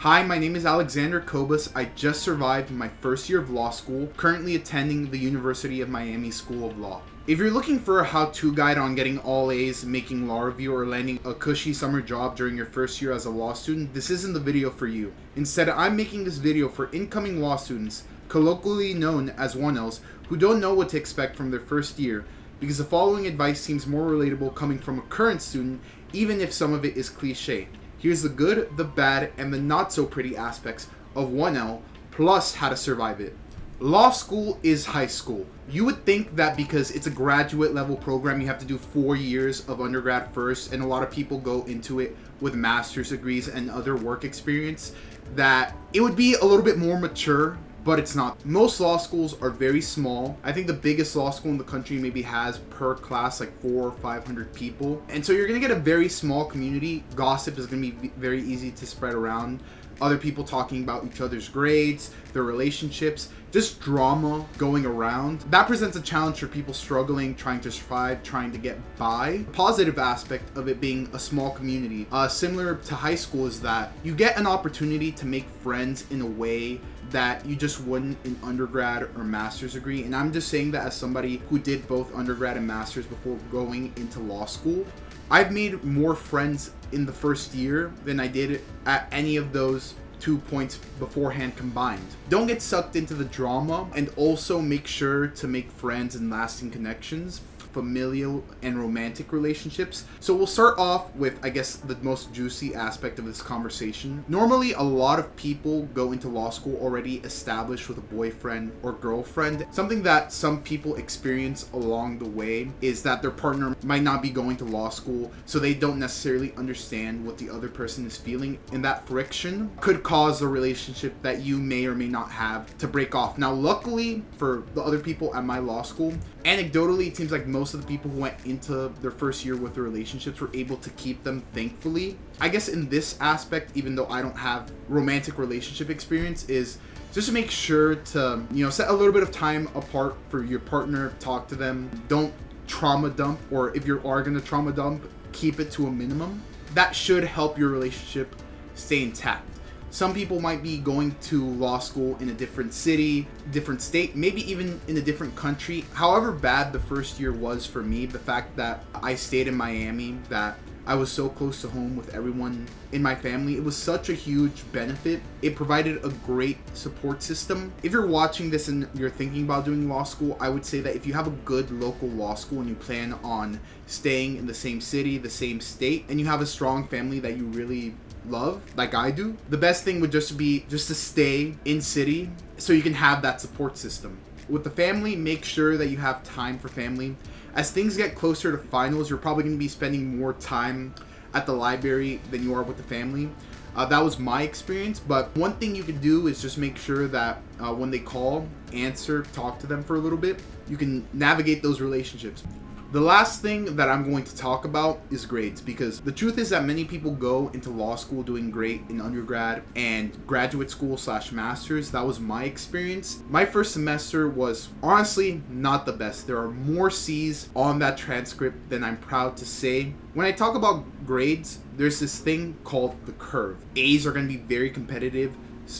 Hi, my name is Alexander Kobus. I just survived my first year of law school, currently attending the University of Miami School of Law. If you're looking for a how-to guide on getting all A's, making law review, or landing a cushy summer job during your first year as a law student, this isn't the video for you. Instead, I'm making this video for incoming law students, colloquially known as 1Ls, who don't know what to expect from their first year, because the following advice seems more relatable coming from a current student, even if some of it is cliche. Here's the good, the bad, and the not so pretty aspects of 1L, plus how to survive it. Law school is high school. You would think that because it's a graduate level program, you have to do 4 years of undergrad first, and a lot of people go into it with master's degrees and other work experience, that it would be a little bit more mature, but it's not. Most law schools are very small. I think the biggest law school in the country maybe has per class like 400 or 500 people. And so you're gonna get a very small community. Gossip is gonna be very easy to spread around. Other people talking about each other's grades, their relationships, just drama going around. That presents a challenge for people struggling, trying to survive, trying to get by. Positive aspect of it being a small community, similar to high school, is that you get an opportunity to make friends in a way that you just wouldn't in undergrad or master's degree. And I'm just saying that as somebody who did both undergrad and master's before going into law school. I've made more friends in the first year than I did at any of those 2 points beforehand combined. Don't get sucked into the drama, and also make sure to make friends and lasting connections, familial and romantic relationships. So we'll start off with, I guess, the most juicy aspect of this conversation. Normally, a lot of people go into law school already established with a boyfriend or girlfriend. Something that some people experience along the way is that their partner might not be going to law school, so they don't necessarily understand what the other person is feeling, and that friction could cause a relationship that you may or may not have to break off. Now, luckily for the other people at my law school, anecdotally, it seems like most of the people who went into their first year with their relationships were able to keep them, thankfully. I guess in this aspect, even though I don't have romantic relationship experience, is just to make sure to, set a little bit of time apart for your partner, talk to them. Don't trauma dump, or if you are going to trauma dump, keep it to a minimum. That should help your relationship stay intact. Some people might be going to law school in a different city, different state, maybe even in a different country. However bad the first year was for me, the fact that I stayed in Miami, that I was so close to home with everyone in my family, it was such a huge benefit. It provided a great support system. If you're watching this and you're thinking about doing law school, I would say that if you have a good local law school and you plan on staying in the same city, the same state, and you have a strong family that you really love, like I do, the best thing would just be to stay in city so you can have that support system. With the family, make sure that you have time for family. As things get closer to finals, you're probably going to be spending more time at the library than you are with the family. That was my experience, but one thing you can do is just make sure that when they call, answer, talk to them for a little bit. You can navigate those relationships. The last thing that I'm going to talk about is grades, because the truth is that many people go into law school doing great in undergrad and graduate school / master's. That was my experience. My first semester was honestly not the best. There are more C's on that transcript than I'm proud to say. When I talk about grades, there's this thing called the curve. A's are going to be very competitive,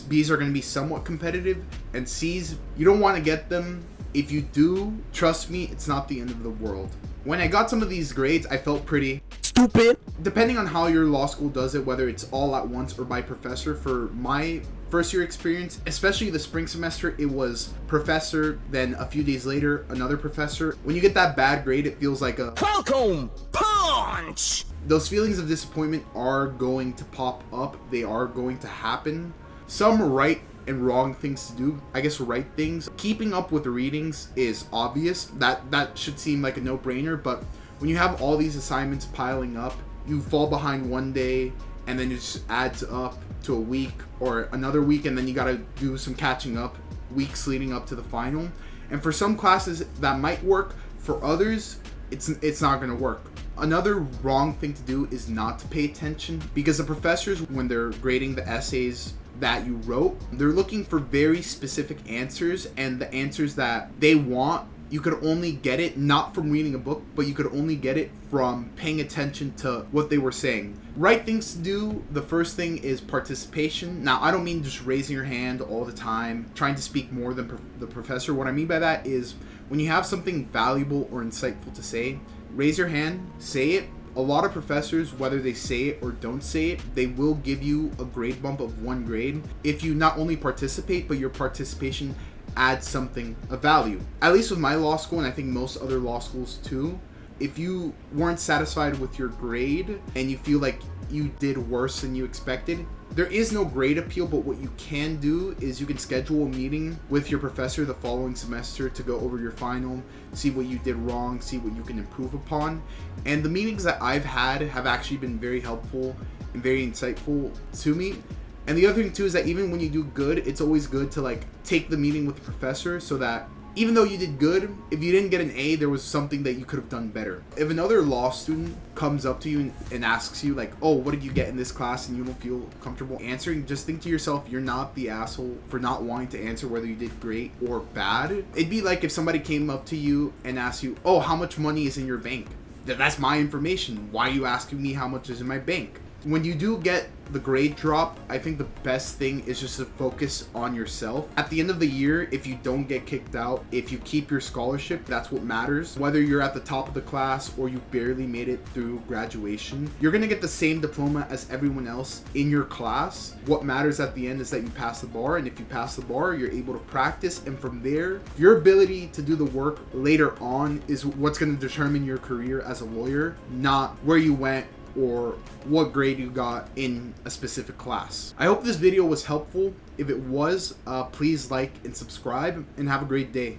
B's are going to be somewhat competitive, and C's, you don't want to get them. If you do, trust me, it's not the end of the world. When I got some of these grades, I felt pretty stupid. Depending on how your law school does it, whether it's all at once or by professor, for my first year experience, especially the spring semester, it was professor, then a few days later, another professor. When you get that bad grade, it feels like a welcome punch. Those feelings of disappointment are going to pop up. They are going to happen. Some right and wrong things to do. I guess right things. Keeping up with the readings is obvious. That should seem like a no-brainer, but when you have all these assignments piling up, you fall behind one day and then it just adds up to a week or another week, and then you gotta do some catching up weeks leading up to the final. And for some classes that might work, for others it's not gonna work. Another wrong thing to do is not to pay attention, because the professors, when they're grading the essays that you wrote, they're looking for very specific answers, and the answers that they want you could only get it not from reading a book, but you could only get it from paying attention to what they were saying. Right things to do, the first thing is participation. Now, I don't mean just raising your hand all the time, trying to speak more than the professor. What I mean by that is when you have something valuable or insightful to say, raise your hand, say it. A lot of professors, whether they say it or don't say it, they will give you a grade bump of 1 grade if you not only participate, but your participation adds something of value. At least with my law school, and I think most other law schools too, if you weren't satisfied with your grade and you feel like you did worse than you expected, there is no grade appeal, but what you can do is you can schedule a meeting with your professor the following semester to go over your final, see what you did wrong, see what you can improve upon. And the meetings that I've had have actually been very helpful and very insightful to me. And the other thing too is that even when you do good, it's always good to like take the meeting with the professor so that even though you did good, if you didn't get an A, there was something that you could have done better. If another law student comes up to you and asks you like, oh, what did you get in this class, and you don't feel comfortable answering, just think to yourself, you're not the asshole for not wanting to answer whether you did great or bad. It'd be like if somebody came up to you and asked you, oh, how much money is in your bank? That's my information. Why are you asking me how much is in my bank? When you do get the grade drop, I think the best thing is just to focus on yourself. At the end of the year, if you don't get kicked out, if you keep your scholarship, that's what matters. Whether you're at the top of the class or you barely made it through graduation, you're gonna get the same diploma as everyone else in your class. What matters at the end is that you pass the bar, and if you pass the bar, you're able to practice, and from there, your ability to do the work later on is what's gonna determine your career as a lawyer, not where you went or what grade you got in a specific class. I hope this video was helpful. If it was, please like and subscribe, and have a great day.